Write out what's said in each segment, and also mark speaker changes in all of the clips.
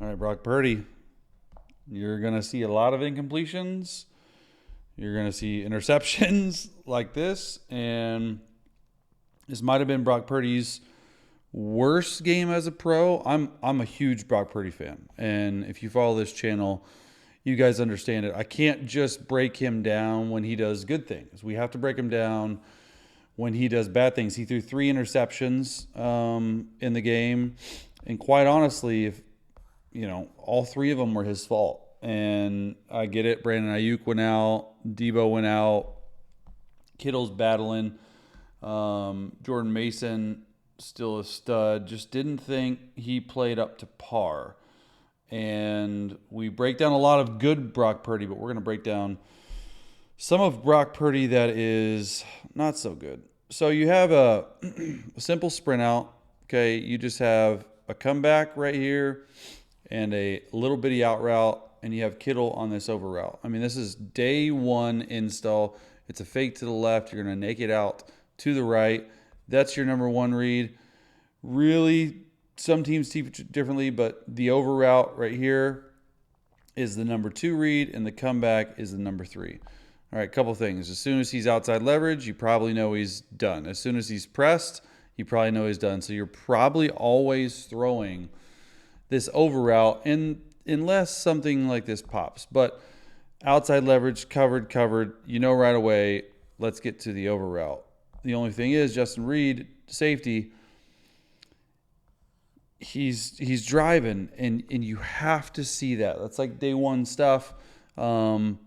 Speaker 1: All right, Brock Purdy, you're going to see a lot of incompletions. You're going to see interceptions like this. And this might have been Brock Purdy's worst game as a pro. I'm a huge Brock Purdy fan. And if you follow this channel, you guys understand it. I can't just break him down when he does good things. We have to break him down when he does bad things. He threw 3 interceptions in the game. And quite honestly, if all 3 of them were his fault. And I get it. Brandon Ayuk went out. Debo went out. Kittle's battling. Jordan Mason, still a stud. Just didn't think he played up to par. And we break down a lot of good Brock Purdy, but we're going to break down some of Brock Purdy that is not so good. So you have a simple sprint out. Okay, you just have a comeback right here and a little bitty out route, and you have Kittle on this over route. I mean, this is day 1 install. It's a fake to the left. You're going to naked out to the right. That's your number 1 read. Really, some teams teach it differently, but the over route right here is the number 2 read, and the comeback is the number 3. All right, couple things. As soon as he's outside leverage, you probably know he's done. As soon as he's pressed, you probably know he's done. So you're probably always throwing this over route, unless something like this pops. But outside leverage, covered, you know right away, let's get to the over route. The only thing is, Justin Reed, safety, he's driving, and you have to see that. That's like day 1 stuff. Karlaftis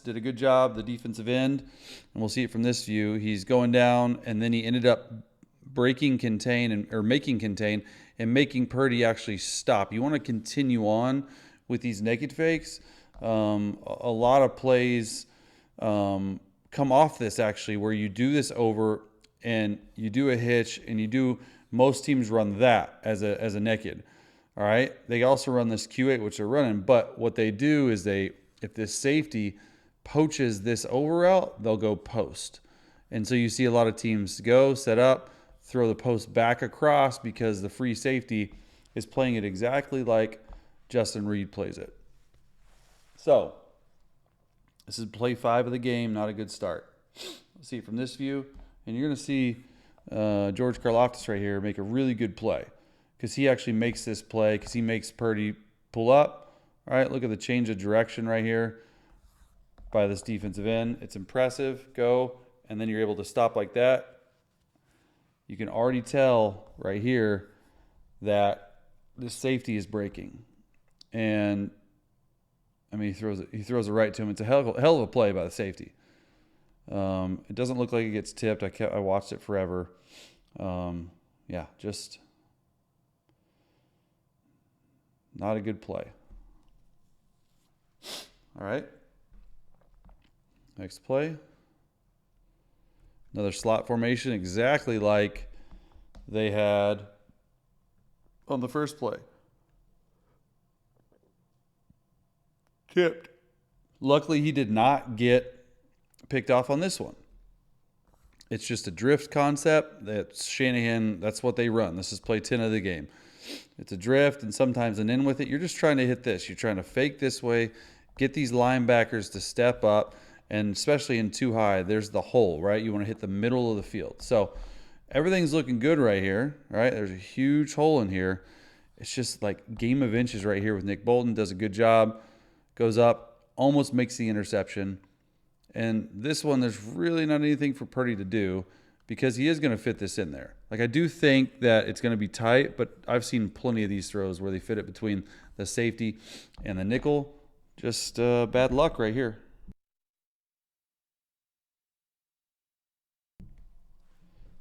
Speaker 1: did a good job, the defensive end, and we'll see it from this view. He's going down, and then he ended up making contain and making Purdy actually stop. You want to continue on with these naked fakes. A lot of plays come off this actually, where you do this over and you do a hitch, and most teams run that as a naked. All right. They also run this Q8, which they're running, but what they do is if this safety poaches this over route, they'll go post. And so you see a lot of teams go, set up, throw the post back across, because the free safety is playing it exactly like Justin Reed plays it. So this is play 5 of the game, not a good start. Let's see it from this view. And you're going to see George Karlaftis right here make a really good play, because he actually makes this play, because he makes Purdy pull up. All right, look at the change of direction right here by this defensive end. It's impressive. Go, and then you're able to stop like that. You can already tell right here that this safety is breaking. And, I mean, he throws it right to him. It's a hell of a play by the safety. It doesn't look like it gets tipped. I watched it forever. Yeah, just not a good play. All right. Next play. Another slot formation, exactly like they had on the first play. Tipped. Luckily, he did not get picked off on this one. It's just a drift concept. That's Shanahan. That's what they run. This is play 10 of the game. It's a drift and sometimes an in with it. You're just trying to hit this. You're trying to fake this way, get these linebackers to step up, and especially in too high, there's the hole, right? You want to hit the middle of the field. So everything's looking good right here, right? There's a huge hole in here. It's just like game of inches right here with Nick Bolton. Does a good job. Goes up, almost makes the interception. And this one, there's really not anything for Purdy to do, because he is going to fit this in there. Like, I do think that it's going to be tight, but I've seen plenty of these throws where they fit it between the safety and the nickel. Just bad luck right here.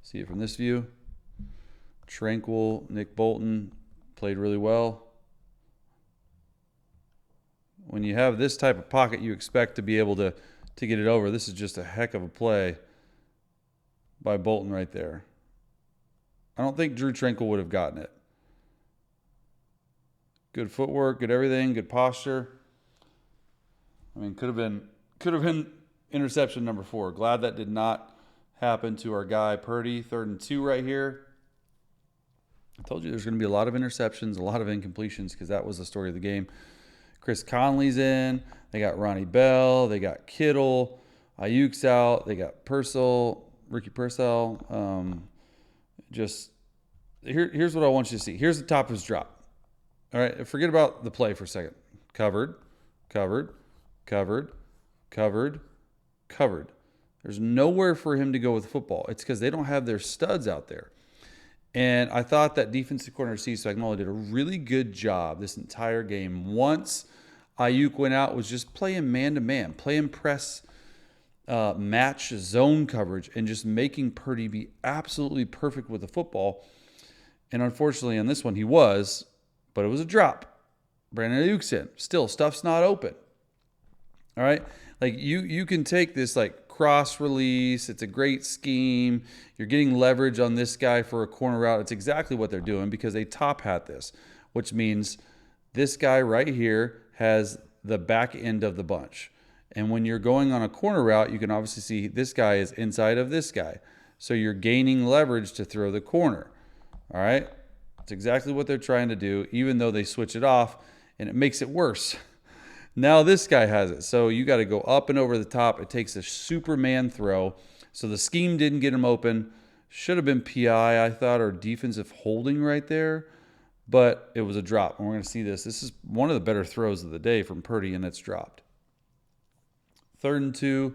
Speaker 1: See it from this view. Tranquil, Nick Bolton played really well. When you have this type of pocket, you expect to be able to get it over. This is just a heck of a play by Bolton right there. I don't think Drew Tranquil would have gotten it. Good footwork, good everything, good posture. I mean, could have been interception number 4. Glad that did not happen to our guy Purdy. 3rd and 2 right here. I told you there's going to be a lot of interceptions, a lot of incompletions, because that was the story of the game. Chris Conley's in. They got Ronnie Bell. They got Kittle. Ayuk's out. They got Ricky Purcell. Here's what I want you to see. Here's the top of his drop. All right, forget about the play for a second. Covered, covered, covered, covered, covered. There's nowhere for him to go with football. It's because they don't have their studs out there. And I thought that defensive coordinator Steve Spagnuolo did a really good job this entire game. Once Ayuk went out, was just playing man-to-man, playing press, match zone coverage, and just making Purdy be absolutely perfect with the football. And unfortunately on this one he was, but it was a drop. Brandon Ayuk's in. Still, stuff's not open. All right? Like you can take this like cross release. It's a great scheme. You're getting leverage on this guy for a corner route. It's exactly what they're doing because they top hat this, which means this guy right here has the back end of the bunch. And when you're going on a corner route, you can obviously see this guy is inside of this guy. So you're gaining leverage to throw the corner. All right? It's exactly what they're trying to do, even though they switch it off, and it makes it worse. Now this guy has it. So you got to go up and over the top. It takes a Superman throw. So the scheme didn't get him open. Should have been PI, I thought, or defensive holding right there. But it was a drop. And we're going to see this. This is one of the better throws of the day from Purdy, and it's dropped. 3rd and 2.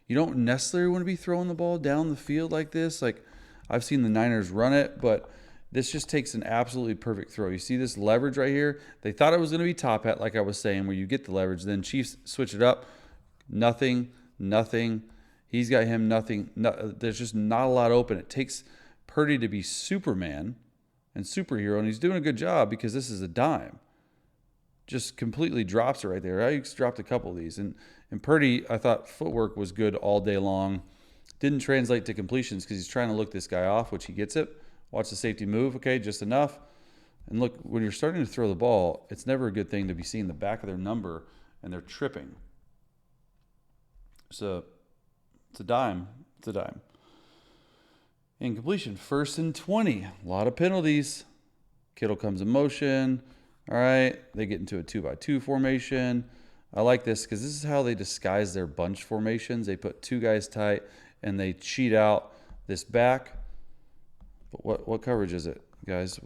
Speaker 1: You don't necessarily want to be throwing the ball down the field like this. Like I've seen the Niners run it, but this just takes an absolutely perfect throw. You see this leverage right here? They thought it was going to be top hat, like I was saying, where you get the leverage. Then Chiefs switch it up. Nothing. He's got him, nothing. No, there's just not a lot open. It takes Purdy to be Superman and superhero, and he's doing a good job because this is a dime. Just completely drops it right there. I dropped a couple of these. And Purdy, I thought footwork was good all day long. Didn't translate to completions because he's trying to look this guy off, which he gets it. Watch the safety move. Okay, just enough. And look, when you're starting to throw the ball, it's never a good thing to be seeing the back of their number and they're tripping. So it's a dime. It's a dime. Incompletion. 1st and 20. A lot of penalties. Kittle comes in motion. All right. They get into a 2-by-2 formation. I like this because this is how they disguise their bunch formations. They put 2 guys tight and they cheat out this back. But what coverage is it, guys?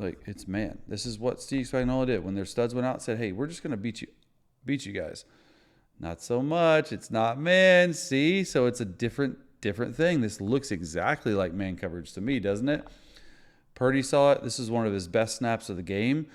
Speaker 1: It's man. This is what Steve Spagnuolo did when their studs went out. Said, "Hey, we're just gonna beat you guys." Not so much. It's not man. See, so it's a different thing. This looks exactly like man coverage to me, doesn't it? Purdy saw it. This is one of his best snaps of the game,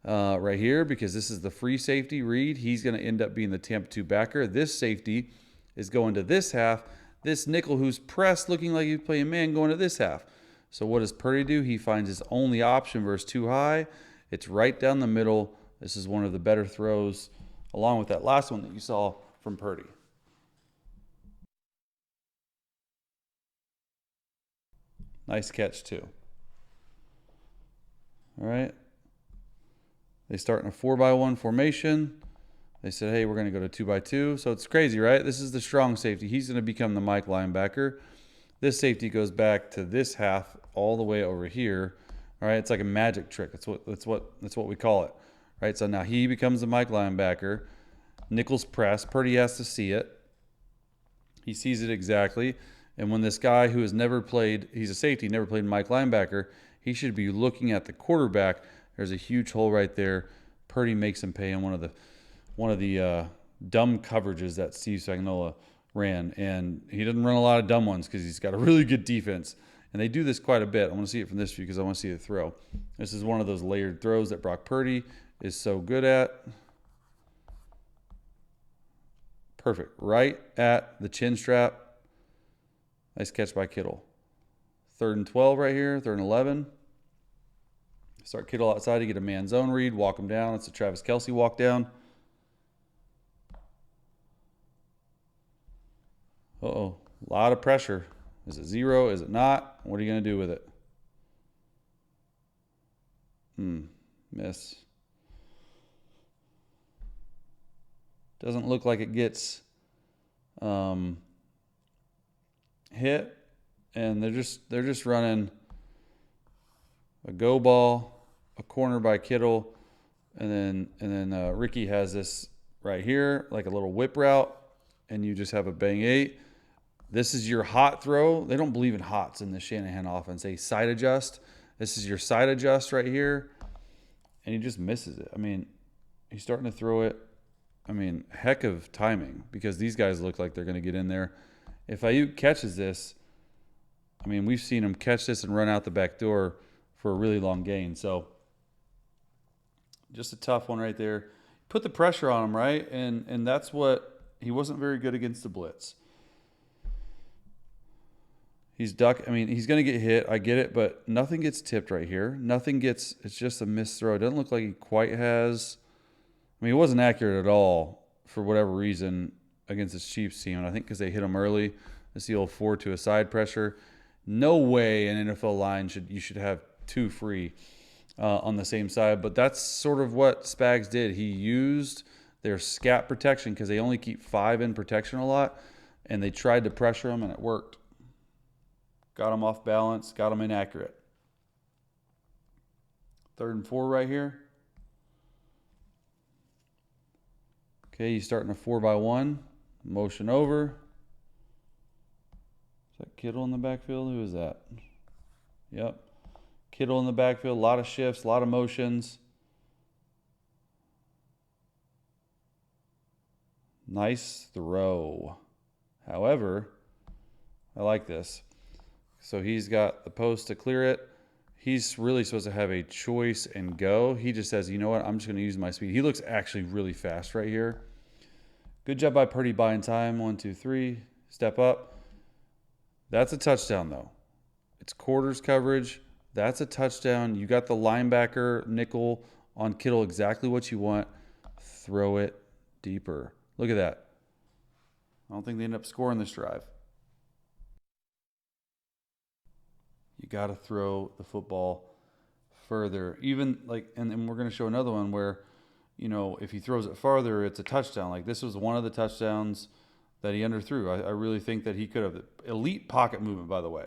Speaker 1: right here, because this is the free safety read. He's gonna end up being the Tampa 2 backer. This safety is going to this half. This nickel who's pressed, looking like he's playing man, going to this half. So what does Purdy do? He finds his only option versus too high. It's right down the middle. This is one of the better throws, along with that last one that you saw from Purdy. Nice catch, too. All right. They start in a 4-by-1 formation. They said, hey, we're going to go to 2-by-2. So it's crazy, right? This is the strong safety. He's going to become the Mike linebacker. This safety goes back to this half all the way over here. All right, it's like a magic trick. That's what we call it. Right? So now he becomes the Mike linebacker. Nichols press. Purdy has to see it. He sees it exactly. And when this guy who has never played, he's a safety, never played Mike linebacker, he should be looking at the quarterback. There's a huge hole right there. Purdy makes him pay on one of the dumb coverages that Steve Spagnuolo ran, and he doesn't run a lot of dumb ones because he's got a really good defense, and they do this quite a bit. I want to see it from this view because I want to see the throw. This is one of those layered throws that Brock Purdy is so good at. Perfect. Right at the chin strap. Nice catch by Kittle. 3rd and 12 right here. 3rd and 11. Start Kittle outside to get a man zone read. Walk him down. It's a Travis Kelce walk down. Uh-oh. A lot of pressure. Is it 0? Is it not? What are you going to do with it? Miss. Doesn't look like it gets hit. And they're just running a go ball, a corner by Kittle, and then Ricky has this right here, like a little whip route, and you just have a bang 8. This is your hot throw. They don't believe in hots in the Shanahan offense. They side adjust. This is your side adjust right here, and he just misses it. I mean, he's starting to throw it. I mean, heck of timing, because these guys look like they're going to get in there. If Ayuk catches this, I mean, we've seen him catch this and run out the back door for a really long gain. So just a tough one right there. Put the pressure on him, right? And that's what he wasn't very good against the blitz. He's duck. I mean, he's going to get hit. I get it, but nothing gets tipped right here. Nothing gets. It's just a missed throw. It doesn't look like he quite has. I mean, it wasn't accurate at all for whatever reason against this Chiefs team. And I think because they hit him early. It's the old 4 to a side pressure. No way an NFL line you should have 2 free on the same side. But that's sort of what Spags did. He used their scat protection because they only keep 5 in protection a lot. And they tried to pressure him, and it worked. Got him off balance. Got him inaccurate. 3rd and 4 right here. Okay, he's starting a 4-by-1. Motion over. Is that Kittle in the backfield? Who is that? Yep. Kittle in the backfield. A lot of shifts, a lot of motions. Nice throw. However, I like this. So he's got the post to clear it. He's really supposed to have a choice and go. He just says, you know what, I'm just going to use my speed. He looks actually really fast right here. Good job by Purdy buying time. 1, 2, 3. Step up. That's a touchdown, though. It's quarters coverage. That's a touchdown. You got the linebacker nickel on Kittle, exactly what you want. Throw it deeper. Look at that. I don't think they end up scoring this drive. You got to throw the football further. Even like, and we're going to show another one where, you know, if he throws it farther, it's a touchdown. Like this was one of the touchdowns that he underthrew. I really think that he could have. Elite pocket movement, by the way.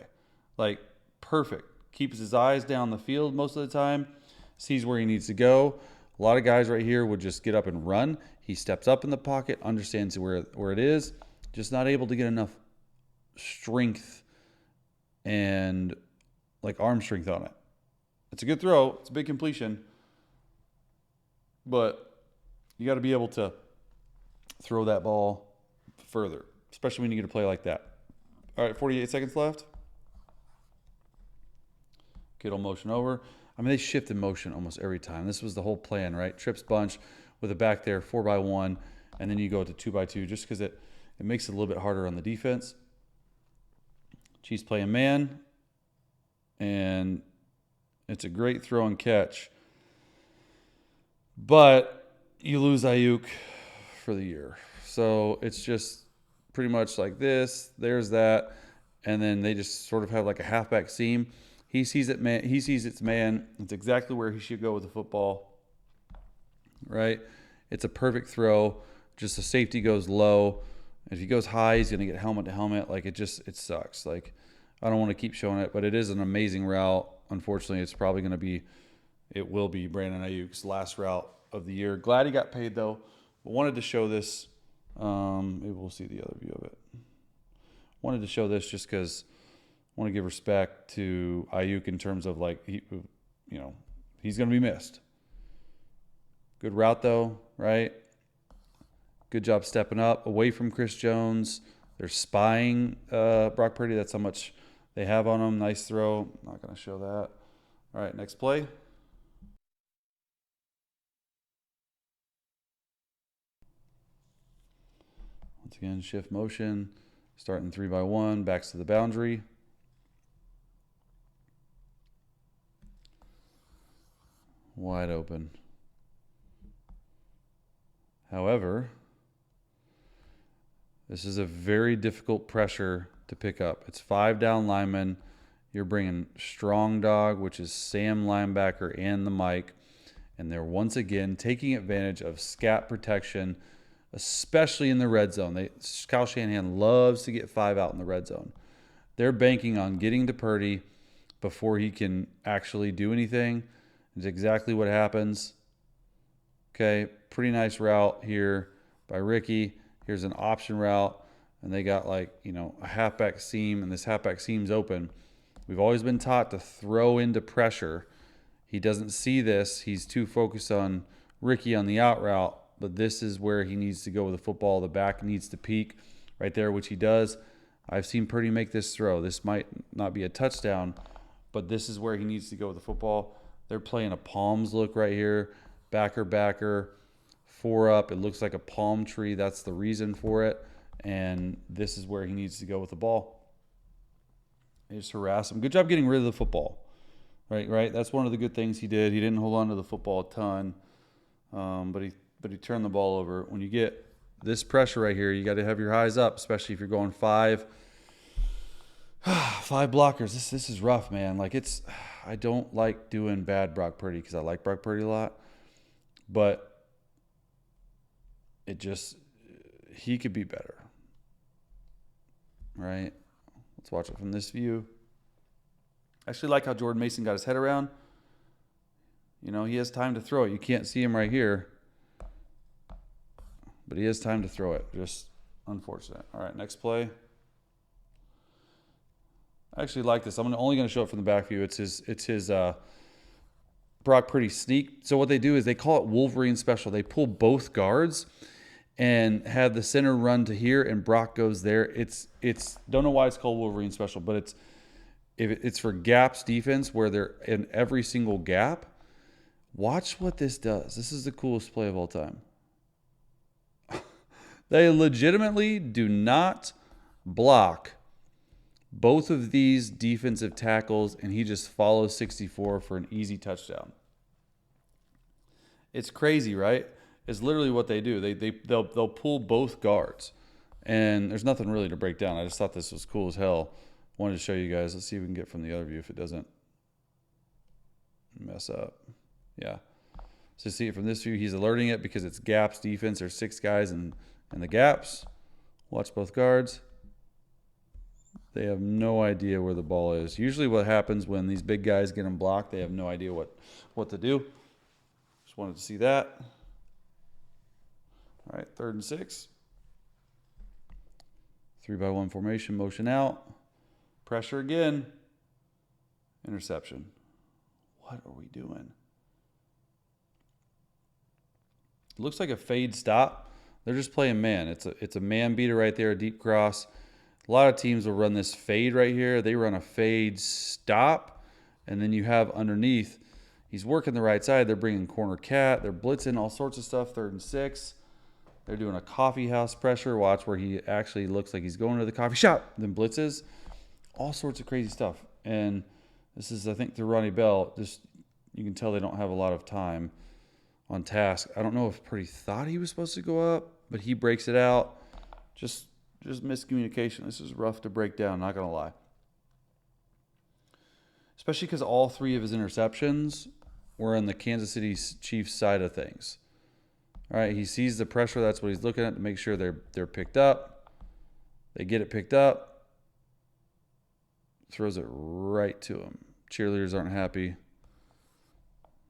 Speaker 1: Like perfect. Keeps his eyes down the field most of the time. Sees where he needs to go. A lot of guys right here would just get up and run. He steps up in the pocket, understands where it is. Just not able to get enough strength and like arm strength on it. It's a good throw. It's a big completion. But you got to be able to throw that ball further, especially when you get a play like that. All right, 48 seconds left. Kittle motion over. I mean, they shift in motion almost every time. This was the whole plan, right? Trips bunch with a back there, 4-by-1, and then you go to 2-by-2 just because it makes it a little bit harder on the defense. Chiefs playing man, and it's a great throw and catch. But you lose Ayuk for the year. So it's just pretty much like this. There's that. And then they just sort of have like a halfback seam. He sees it, man. He sees it's man. It's exactly where he should go with the football. Right? It's a perfect throw. Just the safety goes low. If he goes high, he's going to get helmet to helmet. Like it sucks. Like I don't want to keep showing it, but it is an amazing route. Unfortunately, it will be Brandon Ayuk's last route of the year. Glad he got paid though. But wanted to show this. Maybe we'll see the other view of it. Wanted to show this just because I want to give respect to Ayuk in terms of like he's going to be missed. Good route though, right? Good job stepping up away from Chris Jones. They're spying Brock Purdy. That's how much they have on him. Nice throw. Not going to show that. All right, next play. Once again, shift motion. Starting 3-by-1. Backs to the boundary. Wide open. However, this is a very difficult pressure to pick up. It's 5 down linemen. You're bringing strong dog, which is Sam linebacker and the Mike. And they're once again taking advantage of scat protection, especially in the red zone. Kyle Shanahan loves to get 5 out in the red zone. They're banking on getting to Purdy, before he can actually do anything. It's exactly what happens. Okay, pretty nice route here by Ricky. Here's an option route, and they got like, a halfback seam, and this halfback seam's open. We've always been taught to throw into pressure. He doesn't see this. He's too focused on Ricky on the out route, but this is where he needs to go with the football. The back needs to peak right there, which he does. I've seen Purdy make this throw. This might not be a touchdown, but this is where he needs to go with the football. They're playing a palms look right here. Backer, 4 up. It looks like a palm tree. That's the reason for it. And this is where he needs to go with the ball. They just harass him. Good job getting rid of the football. Right. That's one of the good things he did. He didn't hold on to the football a ton, but he turned the ball over. When you get this pressure right here, you got to have your eyes up, especially if you're going 5 blockers. This is rough, man. I don't like doing bad Brock Purdy because I like Brock Purdy a lot, but he could be better. Right? Let's watch it from this view. I actually like how Jordan Mason got his head around. He has time to throw it. You can't see him right here, but he has time to throw it. Just unfortunate. All right, next play. I actually like this. I'm only going to show it from the back view. It's his Brock Purdy sneak. So what they do is they call it Wolverine special. They pull both guards and have the center run to here, and Brock goes there. It's don't know why it's called Wolverine special, but it's for gaps defense where they're in every single gap. Watch what this does. This is the coolest play of all time. They legitimately do not block both of these defensive tackles, and he just follows 64 for an easy touchdown. It's crazy, right? It's literally what they do. They'll pull both guards, and there's nothing really to break down. I just thought this was cool as hell. Wanted to show you guys. Let's see if we can get from the other view if it doesn't mess up. Yeah. So see it from this view. He's alerting it because it's gaps defense. There's 6 guys in the gaps. Watch both guards. They have no idea where the ball is. Usually what happens when these big guys get them blocked, they have no idea what to do. Just wanted to see that. All right, 3rd and 6. 3-by-1 formation, motion out. Pressure again. Interception. What are we doing? It looks like a fade stop. They're just playing man. It's a man beater right there, a deep cross. A lot of teams will run this fade right here. They run a fade stop, and then you have underneath, he's working the right side. They're bringing corner cat. They're blitzing all sorts of stuff, 3rd and 6. They're doing a coffee house pressure. Watch where he actually looks like he's going to the coffee shop, then blitzes. All sorts of crazy stuff. And this is, I think, through Ronnie Bell. Just you can tell they don't have a lot of time on task. I don't know if Purdy thought he was supposed to go up, but he breaks it out. Just miscommunication. This is rough to break down, not going to lie. Especially because all 3 of his interceptions were on the Kansas City Chiefs side of things. All right, he sees the pressure. That's what he's looking at to make sure they're picked up. They get it picked up. Throws it right to him. Cheerleaders aren't happy.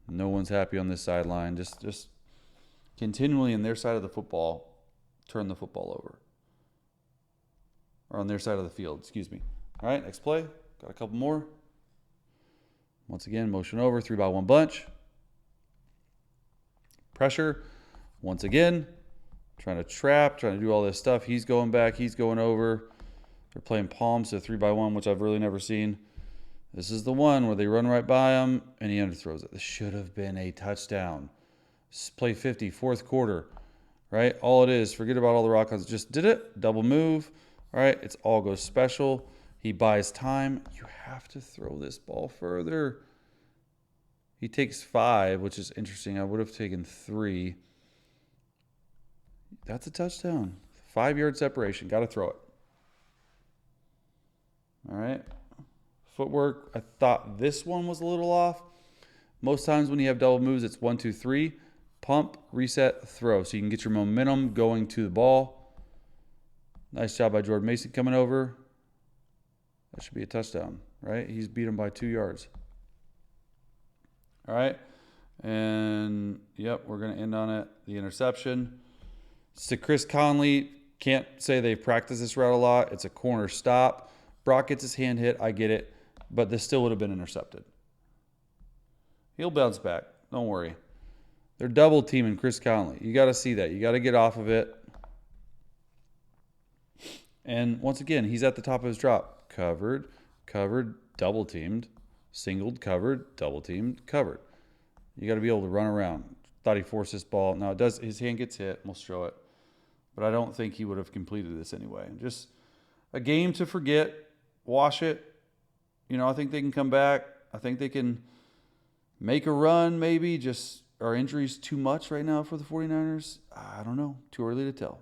Speaker 1: No one's happy on this sideline. Just continually on their side of the football, turn the football over. Or on their side of the field, excuse me. All right, next play. Got a couple more. Once again, motion over, 3-by-1 bunch. Pressure. Once again, trying to trap, trying to do all this stuff. He's going back, he's going over. They're playing palms to 3-by-1, which I've really never seen. This is the one where they run right by him, and he underthrows it. This should have been a touchdown. This is play 50, 4th quarter, right? All it is, forget about all the rock outs. Just did it, double move. All right, it's all goes special. He buys time. You have to throw this ball further. He takes 5, which is interesting. I would have taken 3. That's a touchdown. 5-yard separation. Got to throw it. All right. Footwork. I thought this one was a little off. Most times when you have double moves, it's 1, 2, 3. Pump, reset, throw. So you can get your momentum going to the ball. Nice job by Jordan Mason coming over. That should be a touchdown. right? He's beat him by 2 yards. All right. And, yep, we're going to end on it. The interception. It's to Chris Conley. Can't say they've practiced this route a lot. It's a corner stop. Brock gets his hand hit. I get it. But this still would have been intercepted. He'll bounce back. Don't worry. They're double teaming Chris Conley. You got to see that. You got to get off of it. And once again, he's at the top of his drop. Covered, double teamed, singled, covered, double teamed, covered. You got to be able to run around. Thought he forced this ball. No, it does. His hand gets hit. We'll show it. But I don't think he would have completed this anyway. Just a game to forget. Wash it. I think they can come back. I think they can make a run maybe. Just are injuries too much right now for the 49ers? I don't know. Too early to tell.